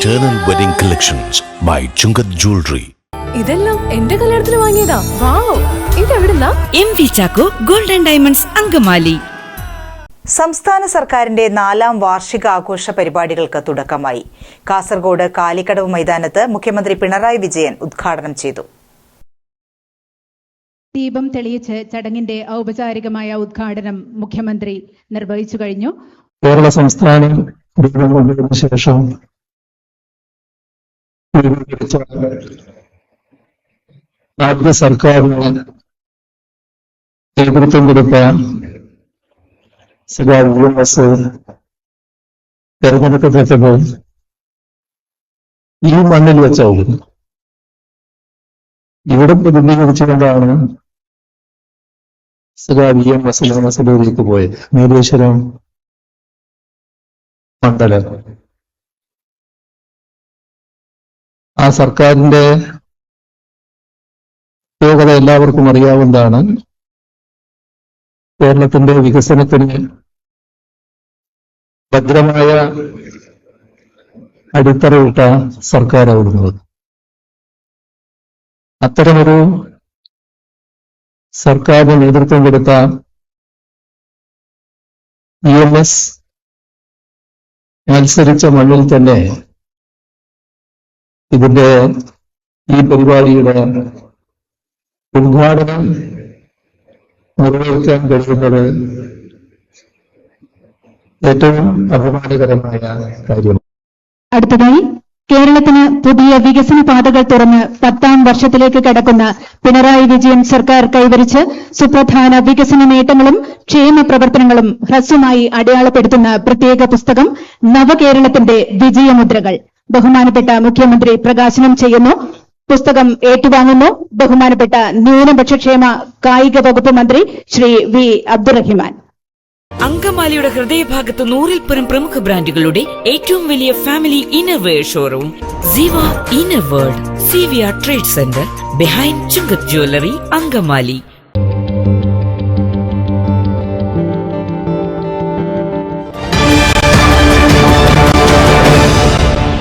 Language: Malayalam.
Eternal Wedding Collections by Chungat Jewelry. ഇതെല്ലാം എന്റെ കല്യാണത്തിന് വാങ്ങിയതാ. വാവ്, ഇതെവിടുന്നാ? MV Chacko Gold and Diamonds Angamaly. സംസ്ഥാന സർക്കാരിന്റെ 4ാം വാർഷിക ആഘോഷ പരിപാടികൾക്ക് തുടക്കമായി. കാസർഗോഡ് കാലിക്കടവ് മൈതാനത്ത് മുഖ്യമന്ത്രി പിണറായി വിജയൻ ഉദ്ഘാടനം ചെയ്തു. ദീപം തെളിയിച്ച് ചടങ്ങിന്റെ ഔപചാരികമായ ഉദ്ഘാടനം മുഖ്യമന്ത്രി നിർവഹിച്ചു കഴിഞ്ഞു. കേരള സംസ്ഥാനം രൂപം കൊണ്ടതിനു ശേഷം ആദ്യ സർക്കാരിന് നേതൃത്വം കൊടുത്ത തെരഞ്ഞെടുക്കപ്പെട്ടപ്പോൾ ഈ മണ്ണിൽ വെച്ചാവും ഇവിടെ പ്രതിനിധീകരിച്ചുകൊണ്ടാണ് മസൂദിലേക്ക് പോയത്. നീലേശ്വരം മണ്ഡലം ആ സർക്കാരിന്റെ യോഗ്യത എല്ലാവർക്കും അറിയാവുന്നതാണ്. കേരളത്തിന്റെ വികസനത്തിന് ഭദ്രമായ അടിത്തറയിട്ട സർക്കാരാവുന്നത്. അത്തരമൊരു സർക്കാരിന് നേതൃത്വം കൊടുത്ത EMS മത്സരിച്ച മണ്ണിൽ തന്നെ ഇതിന്റെ ഈ പരിപാടിയുടെ ഉദ്ഘാടനം നിർവഹിക്കാൻ കഴിയുന്നത് ഏറ്റവും അഭിമാനകരമായ കാര്യമാണ്. അടുത്തതായി കേരളത്തിന് പുതിയ വികസന പാതകൾ തുറന്ന് 10ാം വർഷത്തിലേക്ക് കടക്കുന്ന പിണറായി വിജയൻ സർക്കാർ കൈവരിച്ച് സുപ്രധാന വികസന നേട്ടങ്ങളും ക്ഷേമ പ്രവർത്തനങ്ങളും ഹ്രസ്വമായി അടയാളപ്പെടുത്തുന്ന പ്രത്യേക പുസ്തകം നവകേരളത്തിന്റെ വിജയമുദ്രകൾ ബഹുമാനപ്പെട്ട മുഖ്യമന്ത്രി പ്രകാശനം ചെയ്യുന്നു. പുസ്തകം ഏറ്റുവാങ്ങുന്നു ബഹുമാനപ്പെട്ട ന്യൂനപക്ഷക്ഷേമ കായിക വകുപ്പ് മന്ത്രി ശ്രീ വി അബ്ദുറഹിമാൻ. അങ്കമാലിയുടെ ഹൃദയഭാഗത്ത് 100ൽ പരം പ്രമുഖ ബ്രാൻഡുകളുടെ ഏറ്റവും വലിയ ഫാമിലി ഇന്നർവെയർ ഷോറൂം ജീവ inner world CVR trade centre behind Chungath jewellery Angamaly.